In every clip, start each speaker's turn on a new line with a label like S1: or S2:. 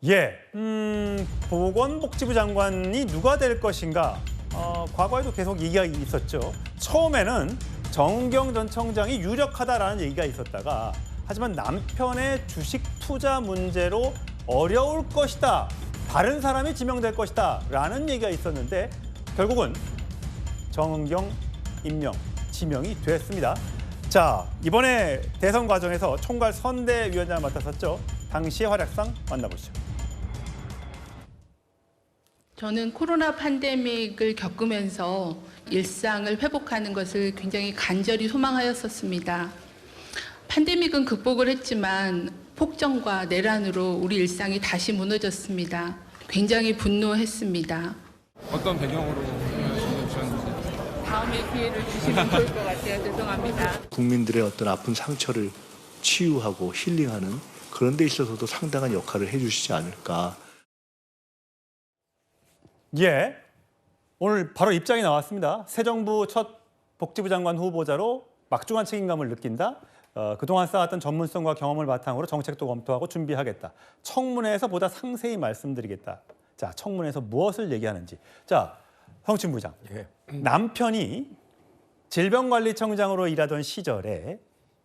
S1: 예, 보건복지부 장관이 누가 될 것인가? 과거에도 계속 얘기가 있었죠. 처음에는 정은경 전 청장이 유력하다라는 얘기가 있었다가 하지만 남편의 주식 투자 문제로 어려울 것이다. 다른 사람이 지명될 것이다. 라는 얘기가 있었는데 결국은 정은경 지명이 됐습니다. 자, 이번에 대선 과정에서 총괄 선대위원장을 맡았었죠. 당시의 활약상 만나보시죠.
S2: 저는 코로나 팬데믹을 겪으면서 일상을 회복하는 것을 굉장히 간절히 소망하였었습니다. 팬데믹은 극복을 했지만 폭정과 내란으로 우리 일상이 다시 무너졌습니다. 굉장히 분노했습니다.
S3: 어떤 배경으로 주셨는지.
S2: 다음에 기회를 주시면 좋을 것 같아요. 죄송합니다.
S4: 국민들의 어떤 아픈 상처를 치유하고 힐링하는 그런 데 있어서도 상당한 역할을 해주시지 않을까.
S1: 예, 오늘 바로 입장이 나왔습니다. 새 정부 첫 복지부 장관 후보자로 막중한 책임감을 느낀다. 그동안 쌓았던 전문성과 경험을 바탕으로 정책도 검토하고 준비하겠다. 청문회에서 보다 상세히 말씀드리겠다. 자, 청문회에서 무엇을 얘기하는지. 자, 성춘 부장.
S3: 예.
S1: 남편이 질병관리청장으로 일하던 시절에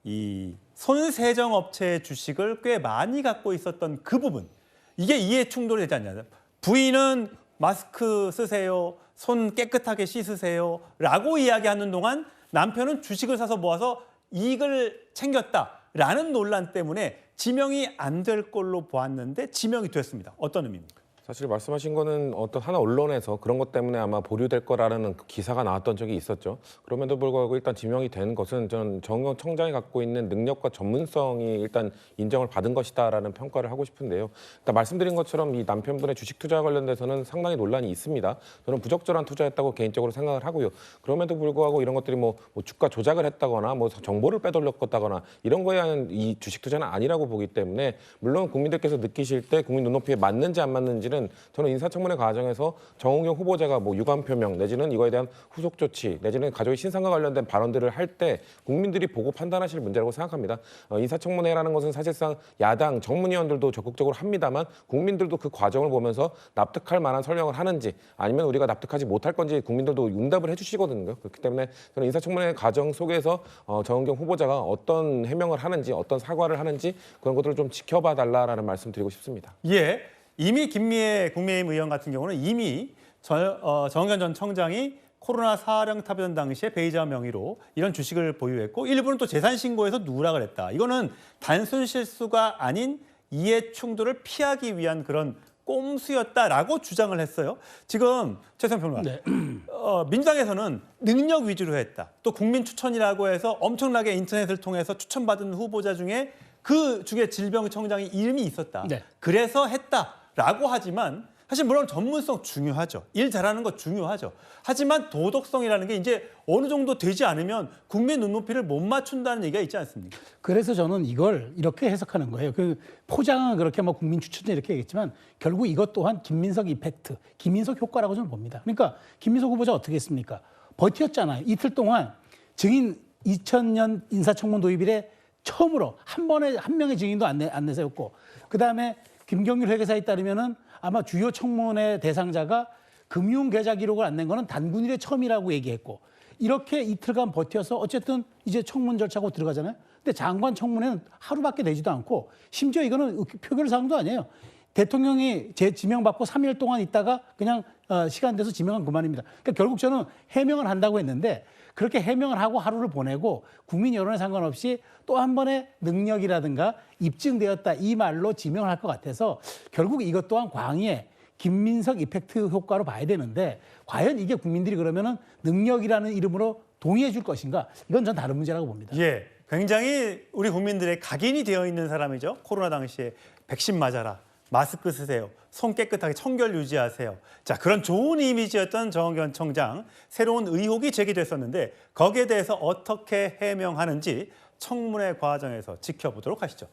S1: 이 손세정업체의 주식을 꽤 많이 갖고 있었던 그 부분. 이게 이해 충돌이 되지 않냐. 부인은 마스크 쓰세요. 손 깨끗하게 씻으세요. 라고 이야기하는 동안 남편은 주식을 사서 모아서 이익을 챙겼다라는 논란 때문에 지명이 안 될 걸로 보았는데 지명이 됐습니다. 어떤 의미입니까?
S3: 사실 말씀하신 거는 어떤 하나 언론에서 그런 것 때문에 아마 보류될 거라는 기사가 나왔던 적이 있었죠. 그럼에도 불구하고 일단 지명이 된 것은 저는 정은경 청장이 갖고 있는 능력과 전문성이 일단 인정을 받은 것이다라는 평가를 하고 싶은데요. 일단 말씀드린 것처럼 이 남편분의 주식 투자 관련돼서는 상당히 논란이 있습니다. 저는 부적절한 투자였다고 개인적으로 생각을 하고요. 그럼에도 불구하고 이런 것들이 뭐 주가 조작을 했다거나 뭐 정보를 빼돌렸다거나 이런 거에 의한 이 주식 투자는 아니라고 보기 때문에 물론 국민들께서 느끼실 때 국민 눈높이에 맞는지 안 맞는지는 저는 인사청문회 과정에서 정은경 후보자가 뭐 유감 표명 내지는 이거에 대한 후속 조치 내지는 가족의 신상과 관련된 발언들을 할 때 국민들이 보고 판단하실 문제라고 생각합니다. 인사청문회라는 것은 사실상 야당 정문위원들도 적극적으로 합니다만 국민들도 그 과정을 보면서 납득할 만한 설명을 하는지 아니면 우리가 납득하지 못할 건지 국민들도 응답을 해주시거든요. 그렇기 때문에 저는 인사청문회 과정 속에서 정은경 후보자가 어떤 해명을 하는지 어떤 사과를 하는지 그런 것들을 좀 지켜봐 달라라는 말씀 드리고 싶습니다.
S1: 예, 이미 김미애 국민의힘 의원 같은 경우는 이미 정은경 전 청장이 코로나 사령탑이던 당시에 배의자 명의로 이런 주식을 보유했고 일부는 또 재산 신고에서 누락을 했다. 이거는 단순 실수가 아닌 이해 충돌을 피하기 위한 그런 꼼수였다라고 주장을 했어요. 지금 최선 평론가,
S5: 네.
S1: 민주당에서는 능력 위주로 했다. 또 국민 추천이라고 해서 엄청나게 인터넷을 통해서 추천받은 후보자 중에 그 중에 질병청장이 이름이 있었다.
S5: 네.
S1: 그래서 했다라고 하지만 사실 물론 전문성 중요하죠. 일 잘하는 거 중요하죠. 하지만 도덕성이라는 게 이제 어느 정도 되지 않으면 국민 눈높이를 못 맞춘다는 얘기가 있지 않습니까?
S5: 그래서 저는 이걸 이렇게 해석하는 거예요. 그 포장은 그렇게 뭐 국민 추천제 이렇게 얘기했지만 결국 이것 또한 김민석 이펙트, 김민석 효과라고 저는 봅니다. 그러니까 김민석 후보자 어떻게 했습니까? 버텼잖아요. 이틀 동안 증인 2000년 인사청문 도입 이래 처음으로 한 번에 한 명의 증인도 안 내세웠고 그다음에 김경률 회계사에 따르면은 아마 주요 청문회 대상자가 금융계좌 기록을 안 낸 거는 단군 이래 처음이라고 얘기했고 이렇게 이틀간 버텨서 어쨌든 이제 청문 절차고 들어가잖아요. 근데 장관 청문회는 하루밖에 되지도 않고 심지어 이거는 표결 사항도 아니에요. 대통령이 지명받고 3일 동안 있다가 그냥 시간 돼서 지명한 그만입니다. 그러니까 결국 저는 해명을 한다고 했는데 그렇게 해명을 하고 하루를 보내고 국민 여론에 상관없이 또 한 번의 능력이라든가 입증되었다 이 말로 지명을 할 것 같아서 결국 이것 또한 광의의 김민석 이펙트 효과로 봐야 되는데 과연 이게 국민들이 그러면은 능력이라는 이름으로 동의해 줄 것인가? 이건 전 다른 문제라고 봅니다.
S1: 예, 굉장히 우리 국민들의 각인이 되어 있는 사람이죠. 코로나 당시에 백신 맞아라, 마스크 쓰세요, 손 깨끗하게 청결 유지하세요. 자, 그런 좋은 이미지였던 정은경 청장, 새로운 의혹이 제기됐었는데 거기에 대해서 어떻게 해명하는지 청문회 과정에서 지켜보도록 하시죠.